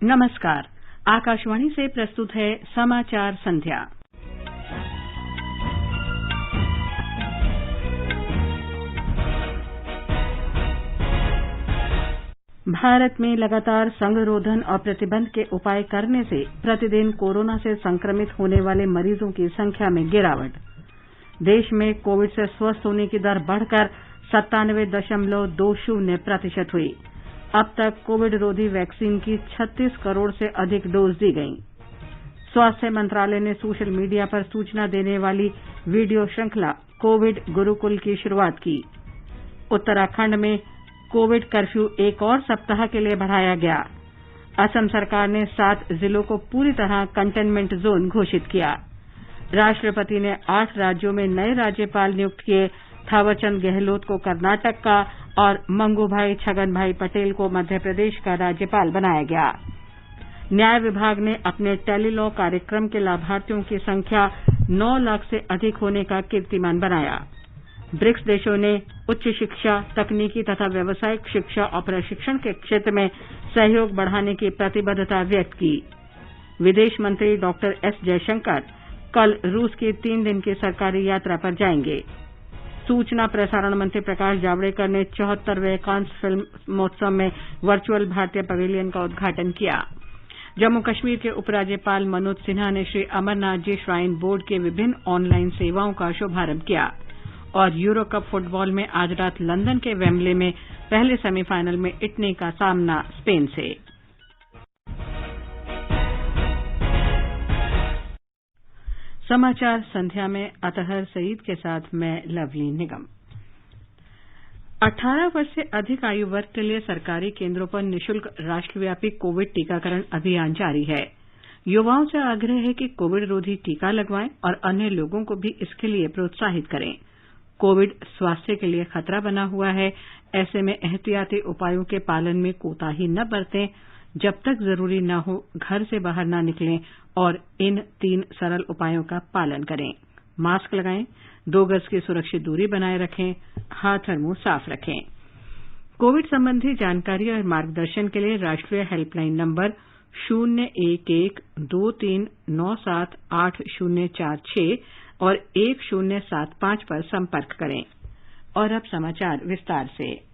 नमस्कार। आकाशवाणी से प्रस्तुत है समाचार संध्या। भारत में लगातार संगरोधन और प्रतिबंध के उपाय करने से प्रतिदिन कोरोना से संक्रमित होने वाले मरीजों की संख्या में गिरावट। देश में कोविड से स्वस्थ होने की दर बढ़कर 97.20% हुई। अब तक कोविड रोधी वैक्सीन की 36 करोड़ से अधिक डोज दी गई। स्वास्थ्य मंत्रालय ने सोशल मीडिया पर सूचना देने वाली वीडियो श्रृंखला कोविड गुरुकुल की शुरुआत की। उत्तराखंड में कोविड कर्फ्यू एक और सप्ताह के लिए बढ़ाया गया। असम सरकार ने 7 जिलों को पूरी तरह कंटेनमेंट जोन घोषित किया। राष्ट्रपति ने 8 राज्यों में नए राज्यपाल नियुक्त किए। थावरचंद गहलोत को कर्नाटक का और मंगूभाई छगनभाई पटेल को मध्य प्रदेश का राज्यपाल बनाया गया। न्याय विभाग ने अपने टेलीलॉ कार्यक्रम के लाभार्थियों की संख्या 9 लाख से अधिक होने का कीर्तिमान बनाया। ब्रिक्स देशों ने उच्च शिक्षा, तकनीकी तथा व्यावसायिक शिक्षा और प्रशिक्षण के क्षेत्र में सहयोग बढ़ाने की प्रतिबद्धता व्यक्त की। विदेश मंत्री डॉक्टर एस जयशंकर कल रूस की 3 दिन की सरकारी यात्रा पर जाएंगे। सूचना प्रसारण मंत्री प्रकाश जावड़ेकर ने 74वें कांस फिल्म महोत्सव में वर्चुअल भारतीय पवेलियन का उद्घाटन किया। जम्मू कश्मीर के उपराज्यपाल मनोज सिन्हा ने श्री अमरनाथ जी श्राइन बोर्ड के विभिन्न ऑनलाइन सेवाओं का शुभारंभ किया। और यूरो कप फुटबॉल में आज रात लंदन के वेम्बले में पहले सेमीफाइनल में इटली का सामना स्पेन से। समाचार संध्या में अतहर सईद के साथ मैं लवली निगम। 18 वर्ष से अधिक आयु वर्ग के लिए सरकारी केंद्रों पर निःशुल्क राष्ट्रव्यापी कोविड टीकाकरण अभियान जारी है। युवाओं से आग्रह है कि कोविड रोधी टीका लगवाएं और अन्य लोगों को भी इसके लिए प्रोत्साहित करें। कोविड स्वास्थ्य के लिए खतरा बना हुआ है। ऐसे में एहतियाती उपायों के पालन में कोताही न बरतें। जब तक जरूरी न हो घर से बाहर न निकलें और इन 3 सरल उपायों का पालन करें। मास्क लगाएं, 2 गज की सुरक्षित दूरी बनाए रखें, हाथ और मुंह साफ रखें। कोविड संबंधी जानकारी और मार्गदर्शन के लिए राष्ट्रीय हेल्पलाइन नंबर 011-2397-8046 और 1075 पर संपर्क करें। और अब समाचार विस्तार से।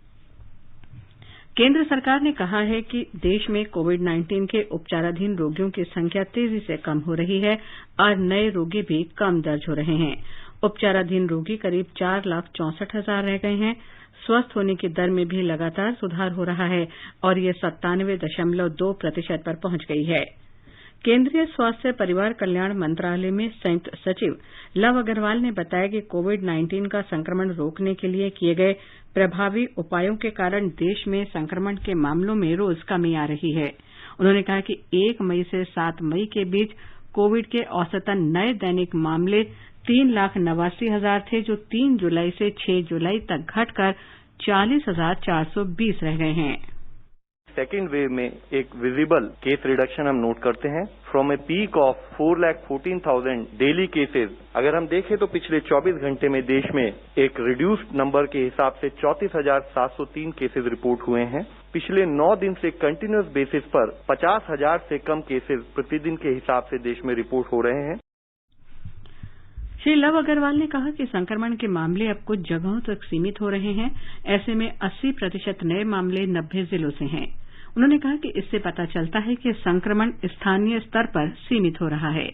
केंद्र सरकार ने कहा है कि देश में कोविड-19 के उपचाराधीन रोगियों की संख्या तेजी से कम हो रही है और नए रोगी भी कम दर्ज हो रहे हैं। उपचाराधीन रोगी करीब 4,64,000 रह गए हैं। स्वस्थ होने की दर में भी लगातार सुधार हो रहा है और ये 97.2% पर पहुंच गई है। केंद्रीय स्वास्थ्य परिवार कल्याण मंत्रालय में संयुक्त सचिव लव अग्रवाल ने बताया कि कोविड-19 का संक्रमण रोकने के लिए किए गए प्रभावी उपायों के कारण देश में संक्रमण के मामलों में रोज कमी आ रही है। उन्होंने कहा कि 1 मई से 7 मई के बीच कोविड के औसतन नए दैनिक मामले 3,89,000 थे, जो 3 जुलाई से 6 जुलाई तक घटकर 40,420 रह गए हैं। सेकेंड वेव में एक विजिबल केस रिडक्शन हम नोट करते हैं। From a peak of 4,14,000 daily cases, अगर हम देखें तो पिछले 24 घंटे में देश में एक रिड्यूस्ड नंबर के हिसाब से 34,703 केसेज रिपोर्ट हुए हैं। पिछले 9 दिन से कंटिन्यूअस बेसिस पर 50,000 से कम केसेज प्रतिदिन के हिसाब से देश में रिपोर्ट हो रहे हैं। श्री लव अग्रवाल ने कहा कि संक्रमण के मामले अब कुछ जगहों तक सीमित हो रहे हैं। ऐसे में 80% नए मामले 90 जिलों से हैं। उन्होंने कहा कि इससे पता चलता है कि संक्रमण स्थानीय स्तर पर सीमित हो रहा है।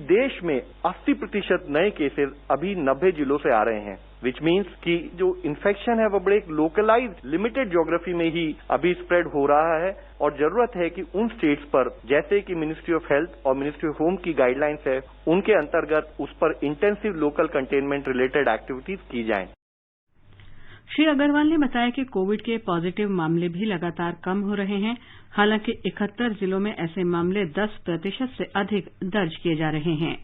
देश में 80% नए केसेस अभी 90 जिलों से आ रहे हैं, विच मीन्स कि जो इन्फेक्शन है वो बड़े लोकलाइज्ड लिमिटेड ज्योग्राफी में ही अभी स्प्रेड हो रहा है और जरूरत है कि उन स्टेट्स पर, जैसे कि मिनिस्ट्री ऑफ हेल्थ और मिनिस्ट्री ऑफ होम की गाइडलाइंस है, उनके अंतर्गत उस पर intensive local containment related activities की जाएं। श्री अग्रवाल ने बताया कि कोविड के पॉजिटिव मामले भी लगातार कम हो रहे हैं। हालांकि 71 जिलों में ऐसे मामले 10% से अधिक दर्ज किए जा रहे हैं।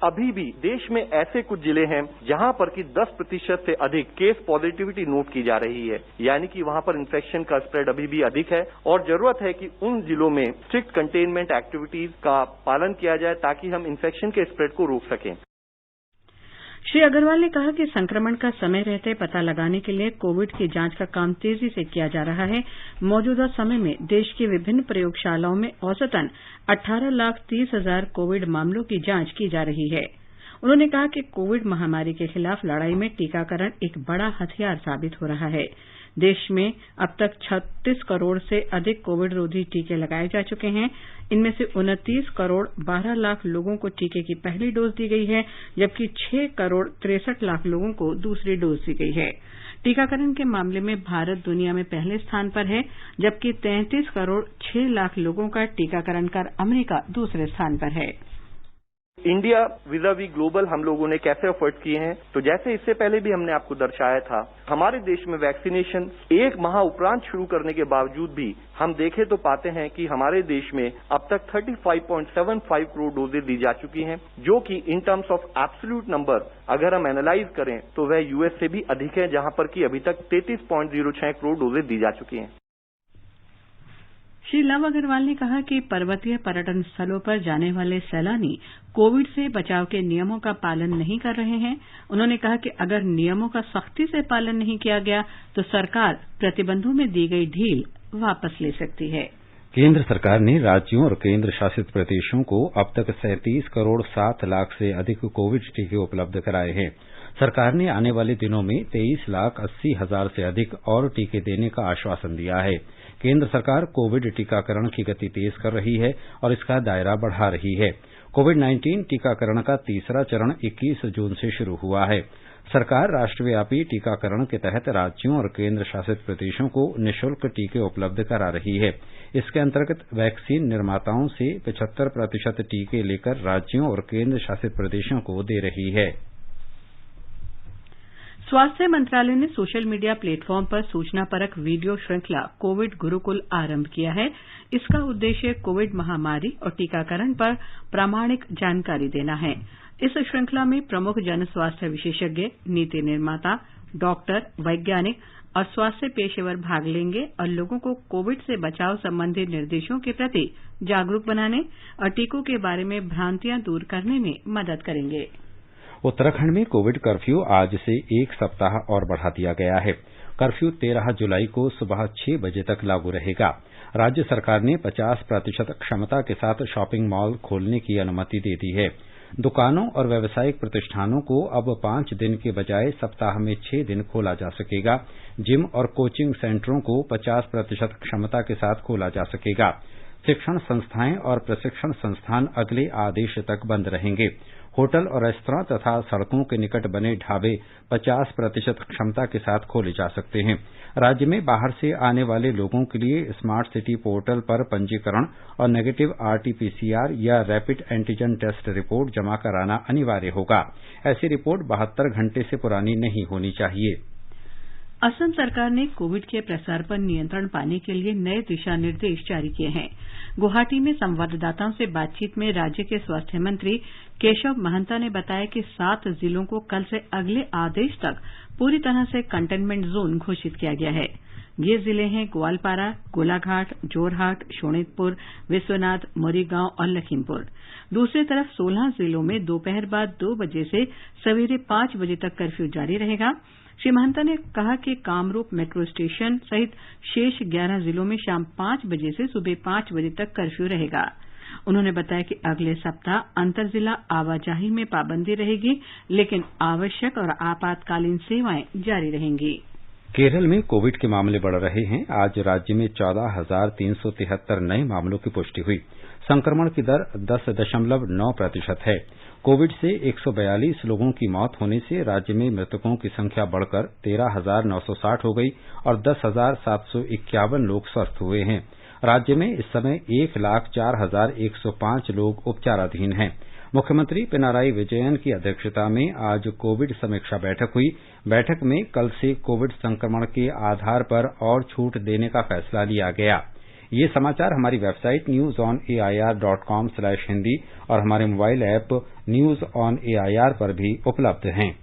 अभी भी देश में ऐसे कुछ जिले हैं जहां पर कि 10% से अधिक केस पॉजिटिविटी नोट की जा रही है, यानी कि वहां पर इन्फेक्शन का स्प्रेड अभी भी अधिक है और जरूरत है कि उन जिलों में स्ट्रिक्ट कंटेनमेंट एक्टिविटीज का पालन किया जाए ताकि हम इन्फेक्शन के स्प्रेड को रोक सकें। श्री अग्रवाल ने कहा कि संक्रमण का समय रहते पता लगाने के लिए कोविड की जांच का काम तेजी से किया जा रहा है। मौजूदा समय में देश की विभिन्न प्रयोगशालाओं में औसतन 18,30,000 कोविड मामलों की जांच की जा रही है। उन्होंने कहा कि कोविड महामारी के खिलाफ लड़ाई में टीकाकरण एक बड़ा हथियार साबित हो रहा है। देश में अब तक 36 करोड़ से अधिक कोविड रोधी टीके लगाए जा चुके हैं। इनमें से 29 करोड़ 12 लाख लोगों को टीके की पहली डोज दी गई है, जबकि 6 करोड़ 63 लाख लोगों को दूसरी डोज दी गई है। टीकाकरण के मामले में भारत दुनिया में पहले स्थान पर है, जबकि 33 करोड़ 6 लाख लोगों का टीकाकरण कर अमेरिका दूसरे स्थान पर है। इंडिया विज़ावी ग्लोबल हम लोगों ने कैसे एफर्ट किए हैं, तो जैसे इससे पहले भी हमने आपको दर्शाया था, हमारे देश में वैक्सीनेशन 1 माह उपरांत शुरू करने के बावजूद भी हम देखें तो पाते हैं कि हमारे देश में अब तक 35.75 करोड़ डोजेज दी जा चुकी हैं, जो कि in terms of absolute number अगर हम एनालाइज करें तो वह यूएस से भी अधिक है, जहां पर कि अभी तक 33.06 करोड़ डोजेज दी जा चुकी हैं। श्री लव अग्रवाल ने कहा कि पर्वतीय पर्यटन स्थलों पर जाने वाले सैलानी कोविड से बचाव के नियमों का पालन नहीं कर रहे हैं। उन्होंने कहा कि अगर नियमों का सख्ती से पालन नहीं किया गया तो सरकार प्रतिबंधों में दी गई ढील वापस ले सकती है। केंद्र सरकार ने राज्यों और केंद्र शासित प्रदेशों को अब तक 37 करोड़ 7 लाख से अधिक कोविड टीके उपलब्ध कराए हैं। सरकार ने आने वाले दिनों में 23,80,000 से अधिक और टीके देने का आश्वासन दिया है। केंद्र सरकार कोविड टीकाकरण की गति तेज कर रही है और इसका दायरा बढ़ा रही है। कोविड-19 टीकाकरण का तीसरा चरण 21 जून से शुरू हुआ है। सरकार राष्ट्रव्यापी टीकाकरण के तहत राज्यों और केंद्र शासित प्रदेशों को निःशुल्क टीके उपलब्ध करा रही है। इसके अंतर्गत वैक्सीन निर्माताओं से 75% टीके लेकर राज्यों और केंद्र शासित प्रदेशों को दे रही है। स्वास्थ्य मंत्रालय ने सोशल मीडिया प्लेटफॉर्म पर सूचनापरक वीडियो श्रृंखला कोविड गुरुकुल आरंभ किया है। इसका उद्देश्य कोविड महामारी और टीकाकरण पर प्रामाणिक जानकारी देना है। इस श्रृंखला में प्रमुख जन स्वास्थ्य विशेषज्ञ, नीति निर्माता, डॉक्टर, वैज्ञानिक और स्वास्थ्य पेशेवर भाग लेंगे और लोगों को कोविड से बचाव संबंधी निर्देशों के प्रति जागरूक बनाने और टीकों के बारे में भ्रांतियां दूर करने में मदद करेंगे। उत्तराखंड में कोविड कर्फ्यू आज से 1 सप्ताह और बढ़ा दिया गया है। कर्फ्यू 13 जुलाई को सुबह 6 बजे तक लागू रहेगा। राज्य सरकार ने 50% क्षमता के साथ शॉपिंग मॉल खोलने की अनुमति दे दी है। दुकानों और व्यावसायिक प्रतिष्ठानों को अब 5 दिन के बजाय सप्ताह में 6 दिन खोला जा सकेगा। जिम और कोचिंग सेंटरों को 50% क्षमता के साथ खोला जा सकेगा। शिक्षण संस्थाएं और प्रशिक्षण संस्थान अगले आदेश तक बंद रहेंगे। होटल और रेस्तरां तथा सड़कों के निकट बने ढाबे 50% क्षमता के साथ खोले जा सकते हैं। राज्य में बाहर से आने वाले लोगों के लिए स्मार्ट सिटी पोर्टल पर पंजीकरण और नेगेटिव आरटी-पीसीआर या रैपिड एंटीजन टेस्ट रिपोर्ट जमा कराना अनिवार्य होगा। ऐसी रिपोर्ट 72 घंटे से पुरानी नहीं होनी चाहिए। असम सरकार ने कोविड के प्रसार पर नियंत्रण पाने के लिए नए दिशा निर्देश जारी किए हैं। गुवाहाटी में संवाददाताओं से बातचीत में राज्य के स्वास्थ्य मंत्री केशव महंता ने बताया कि 7 जिलों को कल से अगले आदेश तक पूरी तरह से कंटेनमेंट जोन घोषित किया गया है। ये जिले हैं ग्वालपारा, गोलाघाट, जोरहाट, शोणितपुर, विश्वनाथ, मोरीगांव और लखीमपुर। दूसरी तरफ 16 जिलों में दोपहर बाद 2 बजे से सवेरे 5 बजे तक कर्फ्यू जारी रहेगा। श्री महंता ने कहा कि कामरूप मेट्रो स्टेशन सहित शेष 11 जिलों में शाम 5 बजे से सुबह 5 बजे तक कर्फ्यू रहेगा। उन्होंने बताया कि अगले सप्ताह अंतरजिला आवाजाही में पाबंदी रहेगी, लेकिन आवश्यक और आपातकालीन सेवाएं जारी रहेंगी। केरल में कोविड के मामले बढ़ रहे हैं। आज राज्य में 14,373 नए मामलों की पुष्टि हुई। संक्रमण की दर 10.9% है। कोविड से 142 लोगों की मौत होने से राज्य में मृतकों की संख्या बढ़कर 13,960 हो गई और 10,751 लोग स्वस्थ हुए हैं। राज्य में इस समय 1,04,105 लोग उपचाराधीन हैं। मुख्यमंत्री पिनाराई विजयन की अध्यक्षता में आज कोविड समीक्षा बैठक हुई। बैठक में कल से कोविड संक्रमण के आधार पर और छूट देने का फैसला लिया गया। ये समाचार हमारी वेबसाइट newsonair.com/hindi और हमारे mobile app news on AIR पर भी उपलब्ध हैं।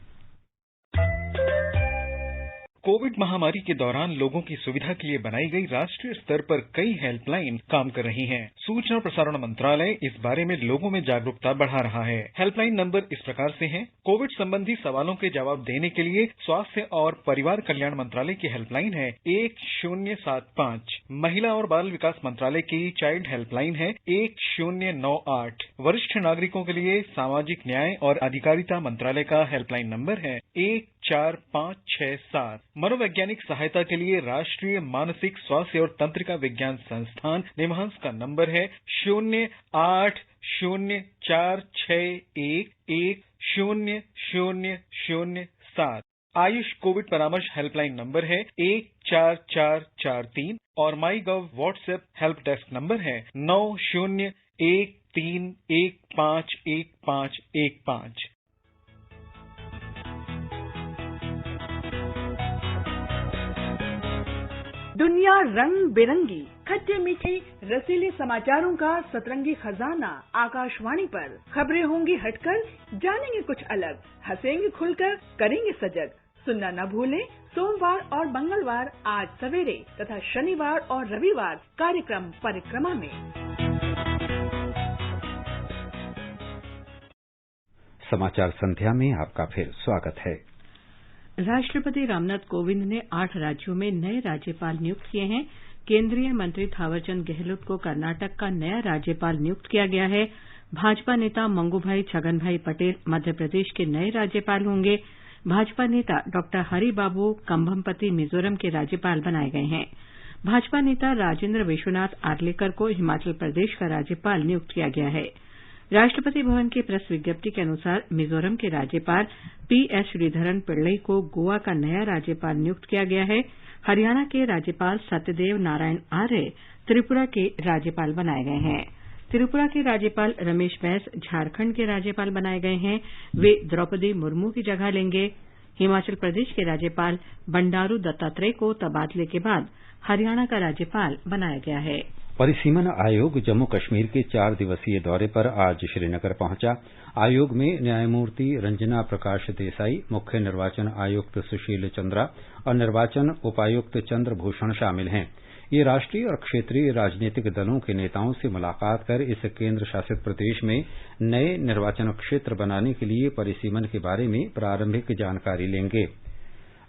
कोविड महामारी के दौरान लोगों की सुविधा के लिए बनाई गई राष्ट्रीय स्तर पर कई हेल्पलाइन काम कर रही हैं। सूचना प्रसारण मंत्रालय इस बारे में लोगों में जागरूकता बढ़ा रहा है। हेल्पलाइन नंबर इस प्रकार से हैं। कोविड संबंधी सवालों के जवाब देने के लिए स्वास्थ्य और परिवार कल्याण मंत्रालय की हेल्पलाइन है 1075। महिला और बाल विकास मंत्रालय की चाइल्ड हेल्पलाइन है 1098। वरिष्ठ नागरिकों के लिए सामाजिक न्याय और अधिकारिता मंत्रालय का हेल्पलाइन नंबर है 14567। मनोवैज्ञानिक सहायता के लिए राष्ट्रीय मानसिक स्वास्थ्य और तंत्रिका विज्ञान संस्थान निमहांस का नंबर है 080461100007। आयुष कोविड परामर्श हेल्पलाइन नंबर है 14443 और माई गव व्हाट्सएप हेल्प डेस्क नंबर है 9013151515। दुनिया रंग बिरंगी, खट्टे मीठे रसीले समाचारों का सतरंगी खजाना आकाशवाणी पर। खबरें होंगी हटकर, जानेंगे कुछ अलग, हंसेंगे खुलकर, करेंगे सजग। सुनना न भूलें सोमवार और मंगलवार 8 सवेरे तथा शनिवार और रविवार कार्यक्रम परिक्रमा में। समाचार संध्या में आपका फिर स्वागत है। राष्ट्रपति रामनाथ कोविंद ने 8 राज्यों में नए राज्यपाल नियुक्त किए हैं। केंद्रीय मंत्री थावरचंद गहलोत को कर्नाटक का नया राज्यपाल नियुक्त किया गया है। भाजपा नेता मंगूभाई छगनभाई पटेल मध्य प्रदेश के नए राज्यपाल होंगे। भाजपा नेता डॉ हरिबाबू कंभमपति मिजोरम के राज्यपाल बनाए गए हैं। भाजपा नेता राजेंद्र विश्वनाथ आर्लेकर को हिमाचल प्रदेश का राज्यपाल नियुक्त किया गया है। राष्ट्रपति भवन की प्रेस विज्ञप्ति के अनुसार मिजोरम के राज्यपाल पीएस श्रीधरन पिल्लई को गोवा का नया राज्यपाल नियुक्त किया गया है। हरियाणा के राज्यपाल सत्यदेव नारायण आर्य त्रिपुरा के राज्यपाल बनाए गए हैं। त्रिपुरा के राज्यपाल रमेश बैस झारखंड के राज्यपाल बनाए गए हैं। वे द्रौपदी मुर्मू की जगह लेंगे। हिमाचल प्रदेश के राज्यपाल बंडारू दत्तात्रेय को तबादले के बाद हरियाणा का राज्यपाल बनाया गया है। परिसीमन आयोग जम्मू कश्मीर के 4 दिवसीय दौरे पर आज श्रीनगर पहुंचा। आयोग में न्यायमूर्ति रंजना प्रकाश देसाई, मुख्य निर्वाचन आयुक्त सुशील चंद्रा और निर्वाचन उपायुक्त चंद्रभूषण शामिल हैं। ये राष्ट्रीय और क्षेत्रीय राजनीतिक दलों के नेताओं से मुलाकात कर इस केंद्र शासित प्रदेश में नए निर्वाचन क्षेत्र बनाने के लिए परिसीमन के बारे में प्रारंभिक जानकारी लेंगे।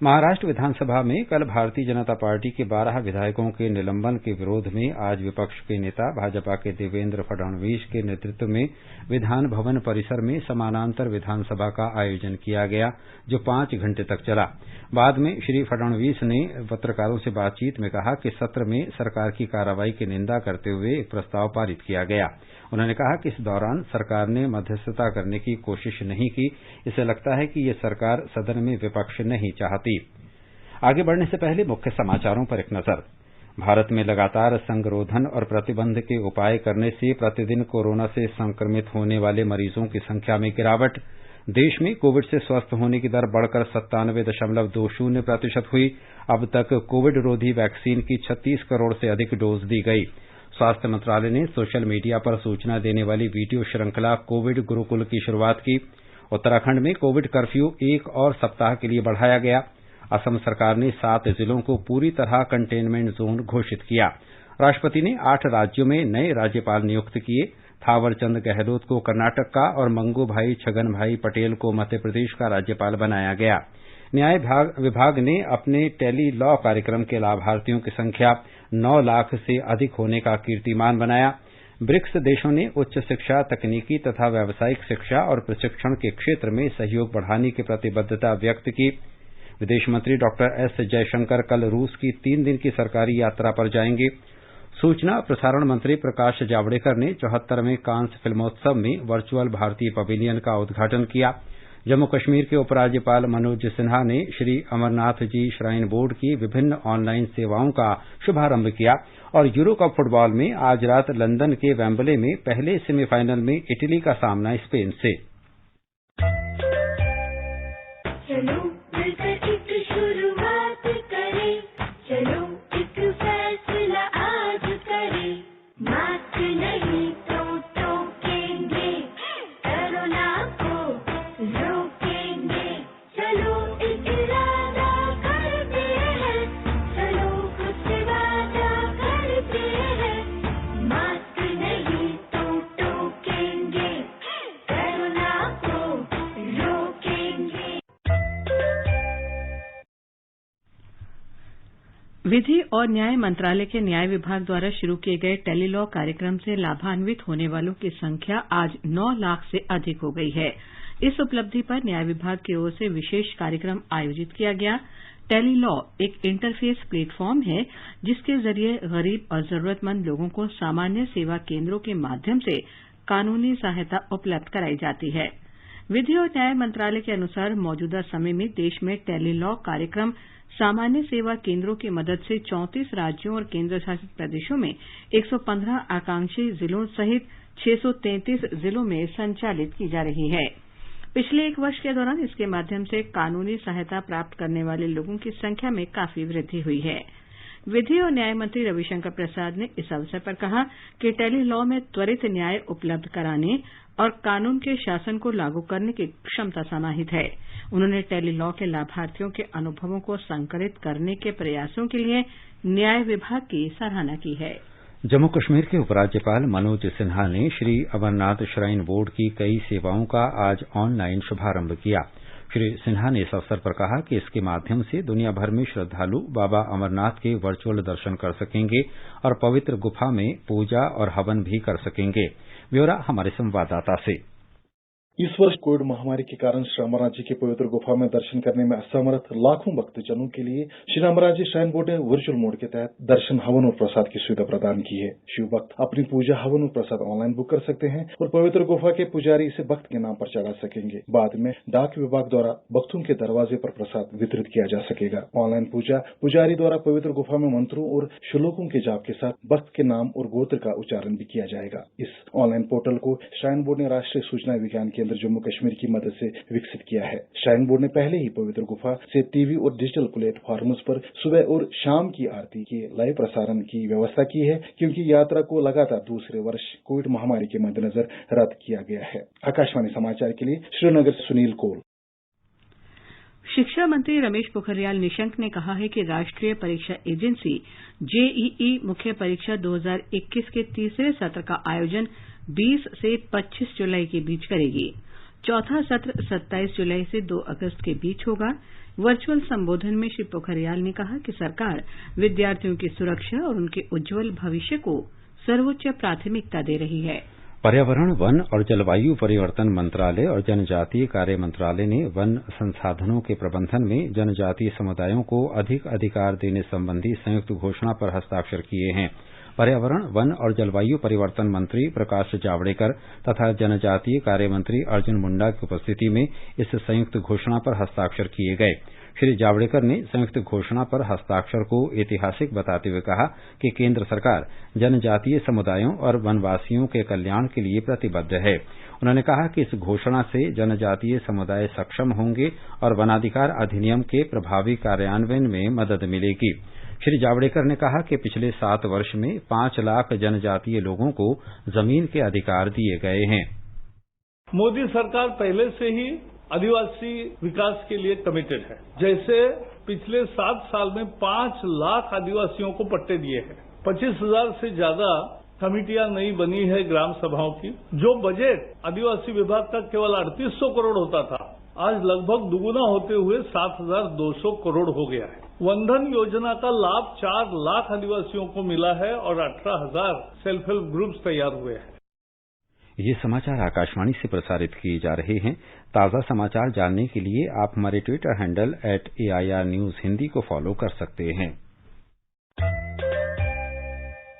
महाराष्ट्र विधानसभा में कल भारतीय जनता पार्टी के 12 विधायकों के निलंबन के विरोध में आज विपक्ष के नेता भाजपा के देवेंद्र फडणवीस के नेतृत्व में विधान भवन परिसर में समानांतर विधानसभा का आयोजन किया गया, जो 5 घंटे तक चला। बाद में श्री फडणवीस ने पत्रकारों से बातचीत में कहा कि सत्र में सरकार की कार्रवाई की निंदा करते हुए एक प्रस्ताव पारित किया गया। उन्होंने कहा कि इस दौरान सरकार ने मध्यस्थता करने की कोशिश नहीं की। इसे लगता है कि ये सरकार सदन में विपक्ष नहीं चाहती। आगे बढ़ने से पहले मुख्य समाचारों पर एक नजर। भारत में लगातार संगरोधन और प्रतिबंध के उपाय करने से प्रतिदिन कोरोना से संक्रमित होने वाले मरीजों की संख्या में गिरावट। देश में कोविड से स्वस्थ होने की दर बढ़कर 97.20% हुई। अब तक कोविड रोधी वैक्सीन की 36 करोड़ से अधिक डोज दी गई। स्वास्थ्य मंत्रालय ने सोशल मीडिया पर सूचना देने वाली वीडियो श्रृंखला कोविड गुरुकुल की शुरुआत की। उत्तराखंड में कोविड कर्फ्यू 1 और सप्ताह के लिए बढ़ाया गया। असम सरकार ने 7 जिलों को पूरी तरह कंटेनमेंट जोन घोषित किया। राष्ट्रपति ने 8 राज्यों में नए राज्यपाल नियुक्त किए। थावरचंद गहलोत को कर्नाटक का और मंगूभाई छगनभाई पटेल को मध्य प्रदेश का राज्यपाल बनाया गया। न्याय विभाग ने अपने टेली लॉ कार्यक्रम के लाभार्थियों की संख्या 9 लाख से अधिक होने का कीर्तिमान बनाया। ब्रिक्स देशों ने उच्च शिक्षा, तकनीकी तथा व्यावसायिक शिक्षा और प्रशिक्षण के क्षेत्र में सहयोग बढ़ाने की प्रतिबद्धता व्यक्त की। विदेश मंत्री डॉक्टर एस जयशंकर कल रूस की 3 दिन की सरकारी यात्रा पर जाएंगे। सूचना प्रसारण मंत्री प्रकाश जावड़ेकर ने 74वें कांस फिल्मोत्सव में वर्चुअल भारतीय पवेलियन का उद्घाटन किया। जम्मू कश्मीर के उपराज्यपाल मनोज सिन्हा ने श्री अमरनाथ जी श्राइन बोर्ड की विभिन्न ऑनलाइन सेवाओं का शुभारंभ किया और यूरो कप फुटबॉल में आज रात लंदन के वेम्बले में पहले सेमीफाइनल में इटली का सामना स्पेन से। विधि और न्याय मंत्रालय के न्याय विभाग द्वारा शुरू किए गए टेलीलॉ कार्यक्रम से लाभान्वित होने वालों की संख्या आज 9 लाख से अधिक हो गई है। इस उपलब्धि पर न्याय विभाग की ओर से विशेष कार्यक्रम आयोजित किया गया। टेलीलॉ एक इंटरफेस प्लेटफॉर्म है जिसके जरिए गरीब और जरूरतमंद लोगों को सामान्य सेवा केंद्रों के माध्यम से कानूनी सहायता उपलब्ध कराई जाती है। विधि और न्याय मंत्रालय के अनुसार मौजूदा समय में देश में टेलीलॉ कार्यक्रम सामान्य सेवा केंद्रों की मदद से 34 राज्यों और केंद्र शासित प्रदेशों में 115 आकांक्षी जिलों सहित 633 जिलों में संचालित की जा रही है। पिछले एक वर्ष के दौरान इसके माध्यम से कानूनी सहायता प्राप्त करने वाले लोगों की संख्या में काफी वृद्धि हुई है। विधि और न्याय मंत्री रविशंकर प्रसाद ने इस अवसर पर कहा कि टेलीलॉ में त्वरित न्याय उपलब्ध कराने और कानून के शासन को लागू करने की क्षमता समाहित है। उन्होंने टेलीलॉ के लाभार्थियों के अनुभवों को संकलित करने के प्रयासों के लिए न्याय विभाग की सराहना की है। जम्मू कश्मीर के उपराज्यपाल मनोज सिन्हा ने श्री अमरनाथ श्राइन बोर्ड की कई सेवाओं का आज ऑनलाइन शुभारंभ किया। श्री सिन्हा ने इस अवसर पर कहा कि इसके माध्यम से दुनिया भर में श्रद्धालु बाबा अमरनाथ के वर्चुअल दर्शन कर सकेंगे और पवित्र गुफा में पूजा और हवन भी कर सकेंगे। ब्यौरा हमारे संवाददाता से। इस वर्ष कोविड महामारी के कारण श्री अमरनाथ जी की पवित्र गुफा में दर्शन करने में असमर्थ लाखों भक्तजनों के लिए श्री अमरनाथ जी श्राइन बोर्ड ने वर्चुअल मोड के तहत दर्शन, हवन और प्रसाद की सुविधा प्रदान की है। शिव भक्त अपनी पूजा, हवन और प्रसाद ऑनलाइन बुक कर सकते हैं और पवित्र गुफा के पुजारी इसे भक्त के नाम पर चढ़ा सकेंगे। बाद में डाक विभाग द्वारा भक्तों के दरवाजे पर प्रसाद वितरित किया जा सकेगा। ऑनलाइन पूजा पुजारी द्वारा पवित्र गुफा में मंत्रों और श्लोकों के जाप के साथ भक्त के नाम और गोत्र का उच्चारण भी किया जाएगा। इस ऑनलाइन पोर्टल को श्राइन बोर्ड ने राष्ट्रीय सूचना विज्ञान केंद्र जम्मू कश्मीर की मदद से विकसित किया है। श्राइन बोर्ड ने पहले ही पवित्र गुफा से टीवी और डिजिटल प्लेटफॉर्म्स पर सुबह और शाम की आरती के लाइव प्रसारण की व्यवस्था की है, क्योंकि यात्रा को लगातार दूसरे वर्ष कोविड महामारी के मद्देनजर रद्द किया गया है। आकाशवाणी समाचार के लिए श्रीनगर से सुनील कौल। शिक्षा मंत्री रमेश पोखरियाल निशंक ने कहा है कि राष्ट्रीय परीक्षा एजेंसी जेईई मुख्य परीक्षा 2021 के तीसरे सत्र का आयोजन 20 से 25 जुलाई के बीच करेगी। चौथा सत्र 27 जुलाई से 2 अगस्त के बीच होगा। वर्चुअल संबोधन में श्री पोखरियाल ने कहा कि सरकार विद्यार्थियों की सुरक्षा और उनके उज्जवल भविष्य को सर्वोच्च प्राथमिकता दे रही है। पर्यावरण, वन और जलवायु परिवर्तन मंत्रालय और जनजातीय कार्य मंत्रालय ने वन संसाधनों के प्रबंधन में जनजातीय समुदायों को अधिक अधिकार देने संबंधी संयुक्त घोषणा पर हस्ताक्षर किए हैं। पर्यावरण, वन और जलवायु परिवर्तन मंत्री प्रकाश जावड़ेकर तथा जनजातीय कार्य मंत्री अर्जुन मुंडा की उपस्थिति में इस संयुक्त घोषणा पर हस्ताक्षर किए गए। श्री जावड़ेकर ने संयुक्त घोषणा पर हस्ताक्षर को ऐतिहासिक बताते हुए कहा कि केंद्र सरकार जनजातीय समुदायों और वनवासियों के कल्याण के लिए प्रतिबद्ध है। उन्होंने कहा कि इस घोषणा से जनजातीय समुदाय सक्षम होंगे और वनाधिकार अधिनियम के प्रभावी कार्यान्वयन में मदद मिलेगी। श्री जावड़ेकर ने कहा कि पिछले 7 वर्ष में 5 लाख जनजातीय लोगों को जमीन के अधिकार दिए गए हैं। मोदी सरकार पहले से ही आदिवासी विकास के लिए कमिटेड है। जैसे पिछले 7 साल में 5 लाख आदिवासियों को पट्टे दिए हैं। 25,000 से ज्यादा कमिटियां नई बनी है ग्राम सभाओं की। जो बजट आदिवासी विभाग का केवल 3800 करोड़ होता था, आज लगभग दुगुना होते हुए 7,200 करोड़ हो गया है। वनधन योजना का लाभ 4 लाख आदिवासियों को मिला है और 18,000 सेल्फ हेल्प ग्रुप्स तैयार हुए हैं। ये समाचार आकाशवाणी से प्रसारित किए जा रहे हैं। ताज़ा समाचार जानने के लिए आप हमारे Twitter handle @AIR News Hindi को फॉलो कर सकते हैं।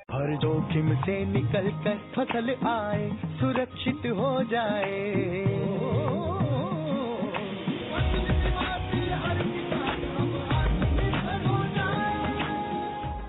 हर जोखिम से निकल कर फसल आए, सुरक्षित हो जाए।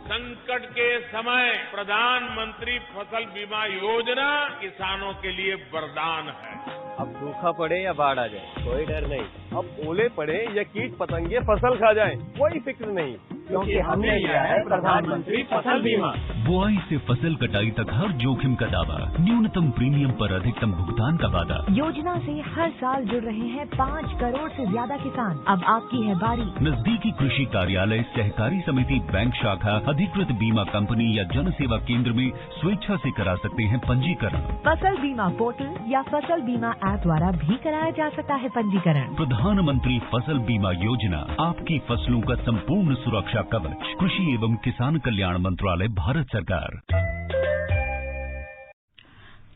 संकट के समय प्रधानमंत्री फसल बीमा योजना किसानों के लिए वरदान है। अब सूखा पड़े या बाढ़ आ जाए, कोई डर नहीं। अब ओले पड़े या कीट पतंगे फसल खा जाए, कोई फिक्र नहीं, क्योंकि हमने लिया है प्रधानमंत्री फसल बीमा। बुआई से फसल कटाई तक हर जोखिम का दावा, न्यूनतम प्रीमियम पर अधिकतम भुगतान का वादा। योजना से हर साल जुड़ रहे हैं 5 करोड़ से ज्यादा किसान। अब आपकी है बारी। नजदीकी कृषि कार्यालय, सहकारी समिति, बैंक शाखा, अधिकृत बीमा कंपनी या जन सेवा केंद्र में स्वेच्छा से करा सकते हैं पंजीकरण। फसल बीमा पोर्टल या फसल बीमा ऐप द्वारा भी कराया जा सकता है पंजीकरण। प्रधानमंत्री फसल बीमा योजना आपकी फसलों का संपूर्ण सुरक्षा शिक्षा कवच, कृषि एवं किसान कल्याण मंत्रालय, भारत सरकार।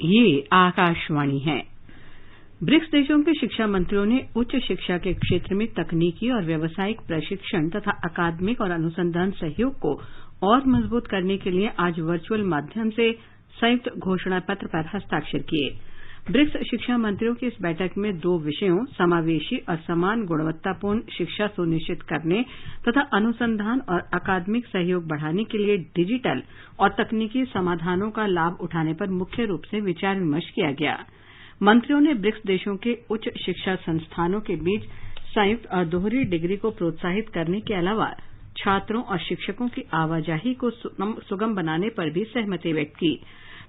ये आकाशवाणी है। ब्रिक्स देशों के शिक्षा मंत्रियों ने उच्च शिक्षा के क्षेत्र में तकनीकी और व्यावसायिक प्रशिक्षण तथा अकादमिक और अनुसंधान सहयोग को और मजबूत करने के लिए आज वर्चुअल माध्यम से संयुक्त घोषणा पत्र पर हस्ताक्षर किए। ब्रिक्स शिक्षा मंत्रियों की इस बैठक में 2 विषयों समावेशी और समान गुणवत्तापूर्ण शिक्षा सुनिश्चित करने तथा अनुसंधान और अकादमिक सहयोग बढ़ाने के लिए डिजिटल और तकनीकी समाधानों का लाभ उठाने पर मुख्य रूप से विचार विमर्श किया गया। मंत्रियों ने ब्रिक्स देशों के उच्च शिक्षा संस्थानों के बीच संयुक्त और दोहरी डिग्री को प्रोत्साहित करने के अलावा छात्रों और शिक्षकों की आवाजाही को सुगम बनाने पर भी सहमति व्यक्त की।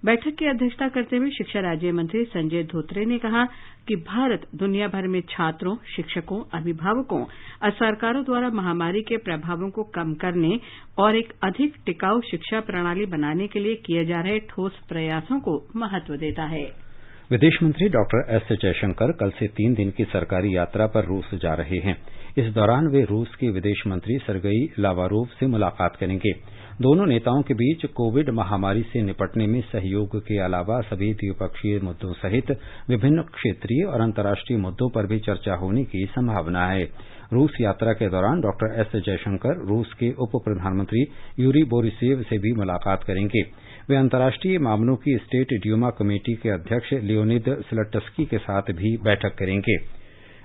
बैठक की अध्यक्षता करते हुए शिक्षा राज्य मंत्री संजय धोत्रे ने कहा कि भारत दुनिया भर में छात्रों, शिक्षकों, अभिभावकों और सरकारों द्वारा महामारी के प्रभावों को कम करने और एक अधिक टिकाऊ शिक्षा प्रणाली बनाने के लिए किए जा रहे ठोस प्रयासों को महत्व देता है। विदेश मंत्री डॉक्टर एस जयशंकर कल से 3 दिन की सरकारी यात्रा पर रूस जा रहे हैं। इस दौरान वे रूस के विदेश मंत्री सर्गेई लावारोव से मुलाकात करेंगे। दोनों नेताओं के बीच कोविड महामारी से निपटने में सहयोग के अलावा सभी द्विपक्षीय मुद्दों सहित विभिन्न क्षेत्रीय और अंतर्राष्ट्रीय मुद्दों पर भी चर्चा होने की संभावना है। रूस यात्रा के दौरान डॉक्टर एस जयशंकर रूस के उप प्रधानमंत्री यूरी बोरिसेव से भी मुलाकात करेंगे। वे अंतर्राष्ट्रीय मामलों की स्टेट ड्यूमा कमेटी के अध्यक्ष लियोनिद स्लटस्की के साथ भी बैठक करेंगे।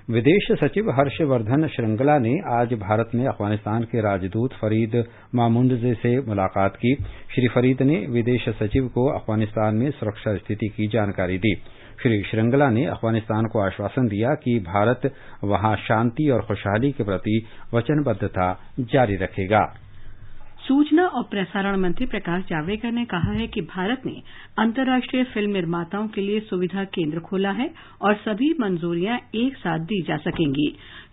विदेश सचिव हर्षवर्धन श्रृंगला ने आज भारत में अफगानिस्तान के राजदूत फरीद मामूनजे से मुलाकात की। श्री फरीद ने विदेश सचिव को अफगानिस्तान में सुरक्षा स्थिति की जानकारी दी। श्री श्रृंगला ने अफगानिस्तान को आश्वासन दिया कि भारत वहां शांति और खुशहाली के प्रति वचनबद्धता जारी रखेगा। सूचना और प्रसारण मंत्री प्रकाश जावड़ेकर ने कहा है कि भारत ने अंतर्राष्ट्रीय फिल्म निर्माताओं के लिए सुविधा केंद्र खोला है और सभी मंजूरियां एक साथ दी जा सकेंगी।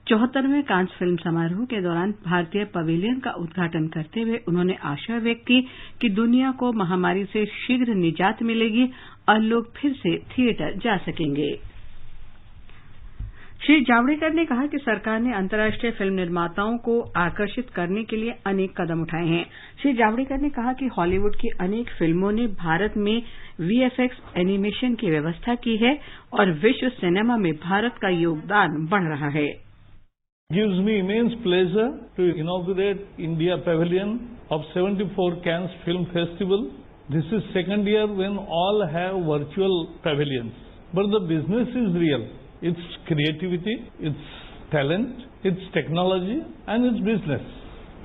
74वें कांस फिल्म समारोह के दौरान भारतीय पवेलियन का उद्घाटन करते हुए उन्होंने आशा व्यक्त की कि दुनिया को महामारी से शीघ्र निजात मिलेगी और लोग फिर से थिएटर जा सकेंगे। श्री जावड़ेकर ने कहा कि सरकार ने अंतर्राष्ट्रीय फिल्म निर्माताओं को आकर्षित करने के लिए अनेक कदम उठाए हैं। श्री जावड़ेकर ने कहा कि हॉलीवुड की अनेक फिल्मों ने भारत में वीएफएक्स एनिमेशन की व्यवस्था की है और विश्व सिनेमा में भारत का योगदान बढ़ रहा है। Gives me immense pleasure to inaugurate India Pavilion of 74 Cannes Film Festival. This is second year when all have virtual pavilions, but the business is real. It's creativity, it's talent, it's technology, and it's business.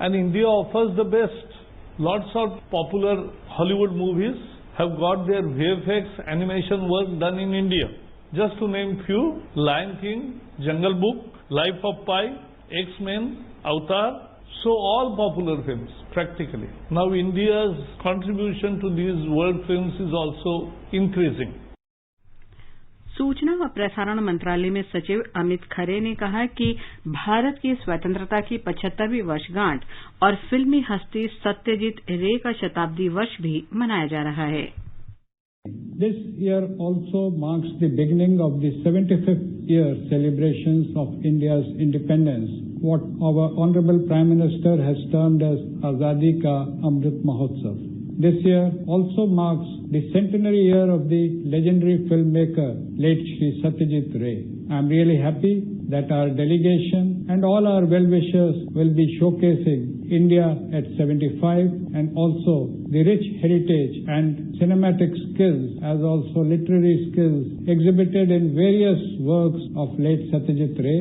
And India offers the best. Lots of popular Hollywood movies have got their VFX animation work done in India. Just to name few, Lion King, Jungle Book, Life of Pi, X-Men, Avatar, so all popular films, practically. Now India's contribution to these world films is also increasing. सूचना और प्रसारण मंत्रालय में सचिव अमित खरे ने कहा कि भारत की स्वतंत्रता की 75वीं वर्षगांठ और फिल्मी हस्ती सत्यजीत रे का शताब्दी वर्ष भी मनाया जा रहा है। This year also marks the beginning of the 75th year celebrations of India's independence, what our Honorable Prime Minister has termed as Azadi Ka Amrit Mahotsav. This year also marks the centenary year of the legendary filmmaker, late Shri Satyajit Ray. I am really happy that our delegation and all our well-wishers will be showcasing India at 75 and also the rich heritage and cinematic skills as also literary skills exhibited in various works of late Satyajit Ray.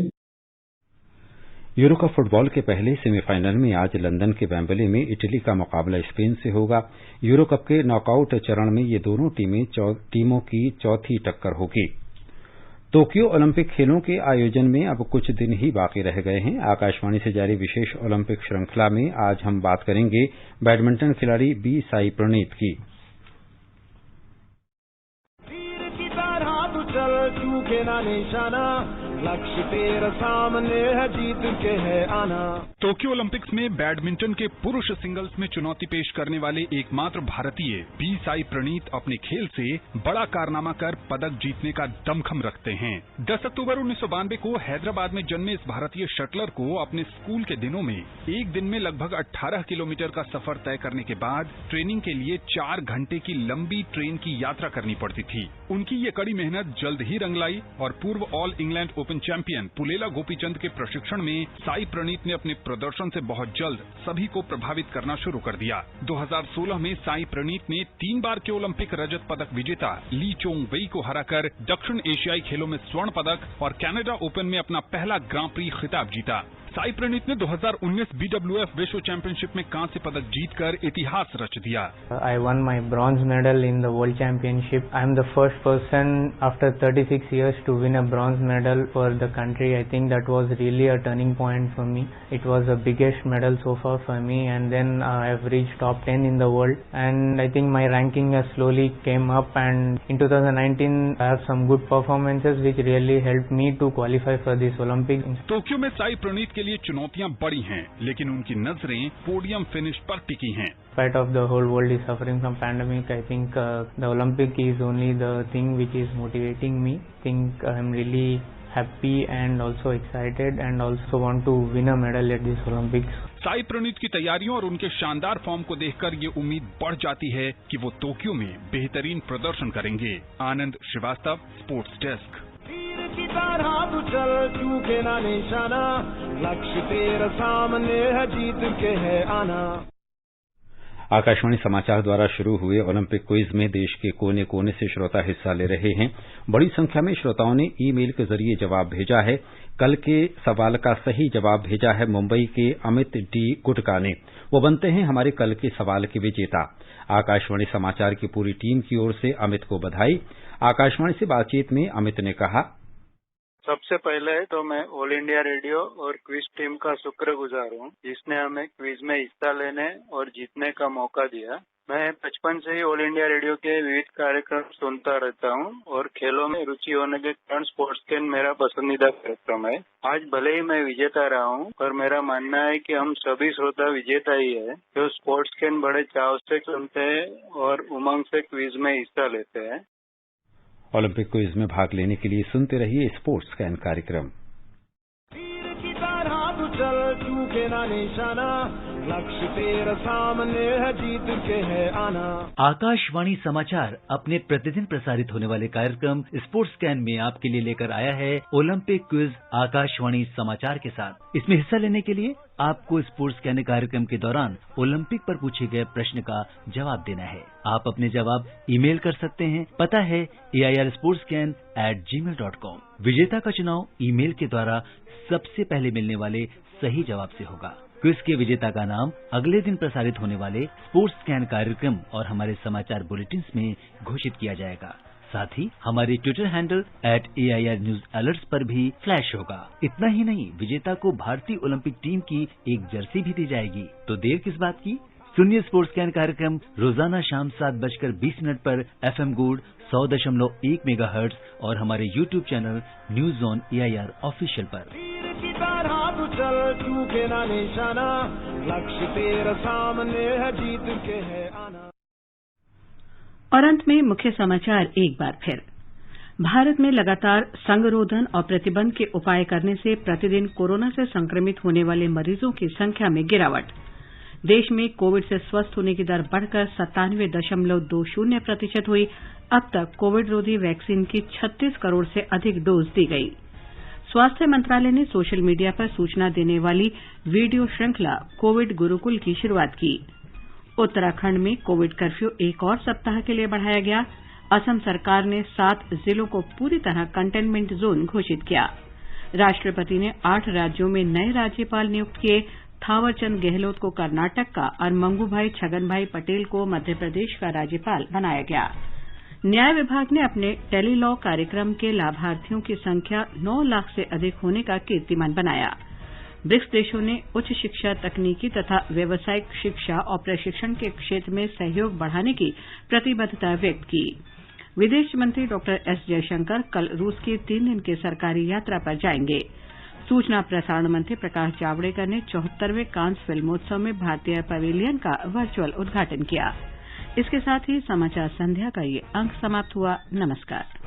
Euro cup football के पहले semifinal में आज London के Wembley में Italy का मुकाबला Spain से होगा। यूरो कप के नॉकआउट चरण में ये दोनों टीमों की चौथी टक्कर होगी। टोक्यो ओलंपिक खेलों के आयोजन में अब कुछ दिन ही बाकी रह गए हैं। आकाशवाणी से जारी विशेष ओलंपिक श्रृंखला में आज हम बात करेंगे बैडमिंटन खिलाड़ी बी साई प्रणीत की। चूके ना निशाना, लक्ष्य तेरा सामने है, जीत के है आना। टोक्यो ओलंपिक्स में बैडमिंटन के पुरुष सिंगल्स में चुनौती पेश करने वाले एकमात्र भारतीय बी साई प्रणीत अपने खेल से बड़ा कारनामा कर पदक जीतने का दमखम रखते हैं। 10 अक्टूबर 1992 को हैदराबाद में जन्मे इस भारतीय शटलर को अपने स्कूल के दिनों में एक दिन में लगभग 18 किलोमीटर का सफर तय करने के बाद ट्रेनिंग के लिए 4 घंटे की लंबी ट्रेन की यात्रा करनी पड़ती थी। उनकी ये कड़ी मेहनत जल्द ही रंग लाई और पूर्व all England open champion Pullela Gopichand के प्रशिक्षण में साई प्रणीत ने अपने प्रदर्शन से बहुत जल्द सभी को प्रभावित करना शुरू कर दिया। 2016 में साई प्रणीत ने 3 बार के ओलंपिक रजत पदक विजेता ली चोंग वेई को हराकर दक्षिण एशियाई खेलों में स्वर्ण पदक और कनाडा ओपन में अपना पहला ग्रां प्री खिताब जीता। साई प्रणीत ने 2019 BWF विश्व चैंपियनशिप में कांस्य पदक जीतकर इतिहास रच दिया। I won my bronze medal in the World Championship. I am the first person after 36 years to win a bronze medal for the country. I think that was really a turning point for me. It was the biggest medal so far for me, and then I have reached top 10 in the world. And I think my ranking has slowly came up. And in 2019, I have some good performances which really helped me to qualify for this Olympics. Tokyo में साई प्रणीत के लिए चुनौतियां बड़ी हैं, लेकिन उनकी नजरें podium finish पर टिकी हैं। Despite of the whole world is suffering from pandemic, I think the Olympic is only the thing which is motivating me. I think I'm really happy and also excited and also want to win a medal at this Olympics. Sai Praneeth की तैयारियों और उनके शानदार form को देखकर ये उम्मीद बढ़ जाती है कि वो टोक्यो में बेहतरीन प्रदर्शन करेंगे। आनंद श्रीवास्तव, स्पोर्ट्स डेस्क। की तरह तू चल, चूके ना निशाना, लक्ष्य तेरा सामने है, जीत के है आना। आकाशवाणी समाचार द्वारा शुरू हुए ओलंपिक क्विज में देश के कोने कोने से श्रोता हिस्सा ले रहे हैं। बड़ी संख्या में श्रोताओं ने ईमेल के जरिए जवाब भेजा है। कल के सवाल का सही जवाब भेजा है मुंबई के अमित डी गुटका ने। वो बनते हैं हमारे कल के सवाल के विजेता। आकाशवाणी समाचार की पूरी टीम की ओर से अमित को बधाई। आकाशवाणी से बातचीत में अमित ने कहा, सबसे पहले तो मैं ऑल इंडिया रेडियो और क्विज टीम का शुक्रगुजार हूँ, जिसने हमें क्विज में हिस्सा लेने और जीतने का मौका दिया। मैं बचपन से ही ऑल इंडिया रेडियो के विविध कार्यक्रम सुनता रहता हूँ और खेलों में रुचि होने के कारण स्पोर्ट्स कैन मेरा पसंदीदा कार्यक्रम है। आज भले ही मैं विजेता रहा हूँ, पर मेरा मानना है कि हम सभी श्रोता विजेता ही है, जो स्पोर्ट्स कैन बड़े चाव से सुनते हैं और उमंग से क्विज में हिस्सा लेते हैं। ओलंपिक क्विज में भाग लेने के लिए सुनते रहिए स्पोर्ट्स कैन कार्यक्रम। की तरह तू चल, चूके ना निशाना, लक्ष्य तेरा सामने है, जीत के है आना। आकाशवाणी समाचार अपने प्रतिदिन प्रसारित होने वाले कार्यक्रम स्पोर्ट्स कैन में आपके लिए लेकर आया है ओलंपिक क्विज आकाशवाणी समाचार के साथ। इसमें हिस्सा लेने के लिए आपको स्पोर्ट्स कैन कार्यक्रम के दौरान ओलंपिक पर पूछे गए प्रश्न का जवाब देना है। आप अपने जवाब ईमेल कर सकते हैं। पता है airsportscan@gmail.com। विजेता का चुनाव ईमेल के द्वारा सबसे पहले मिलने वाले सही जवाब से होगा। क्विज के विजेता का नाम अगले दिन प्रसारित होने वाले स्पोर्ट्स कैन कार्यक्रम और हमारे समाचार बुलेटिन्स में घोषित किया जाएगा। साथ ही हमारे Twitter handle @AIR News Alerts पर भी फ्लैश होगा। इतना ही नहीं, विजेता को भारतीय ओलंपिक टीम की एक जर्सी भी दी जाएगी। तो देर किस बात की, सुनिए स्पोर्ट्स कैन कार्यक्रम रोजाना शाम 7:20 पर FM गोल्ड 100.1 मेगाहर्ट्ज और हमारे YouTube channel news on AIR official पर। की तरह तू चल, चूके ना निशाना, लक्ष्य तेरा सामने है, जीत के है आना। और अंत में मुख्य समाचार एक बार फिर। भारत में लगातार संगरोधन और प्रतिबंध के उपाय करने से प्रतिदिन कोरोना से संक्रमित होने वाले मरीजों की संख्या में गिरावट। देश में कोविड से स्वस्थ होने की दर बढ़कर 97.20% हुई। अब तक कोविड रोधी वैक्सीन की 36 करोड़ से अधिक डोज दी गई। स्वास्थ्य मंत्रालय ने सोशल मीडिया पर सूचना देने वाली वीडियो श्रृंखला कोविड गुरुकुल की शुरुआत की। उत्तराखंड में कोविड कर्फ्यू एक और सप्ताह के लिए बढ़ाया गया। असम सरकार ने 7 जिलों को पूरी तरह कंटेनमेंट जोन घोषित किया। राष्ट्रपति ने 8 राज्यों में नए राज्यपाल नियुक्त किए। थावरचंद गहलोत को कर्नाटक का और मंगूभाई छगनभाई पटेल को मध्य प्रदेश का राज्यपाल बनाया गया। न्याय विभाग ने अपने टेलीलॉ कार्यक्रम के लाभार्थियों की संख्या 9 लाख से अधिक होने का कीर्तिमान बनाया। ब्रिक्स देशों ने उच्च शिक्षा, तकनीकी तथा व्यावसायिक शिक्षा और प्रशिक्षण के क्षेत्र में सहयोग बढ़ाने की प्रतिबद्धता व्यक्त की। विदेश मंत्री डॉ एस जयशंकर कल रूस की 3 दिन की सरकारी यात्रा पर जाएंगे। सूचना प्रसारण मंत्री प्रकाश जावड़ेकर ने 74वें कांस फिल्मोत्सव में भारतीय पवेलियन का वर्चुअल उद्घाटन किया। इसके साथ ही समाचार संध्या का ये अंक समाप्त हुआ। नमस्कार।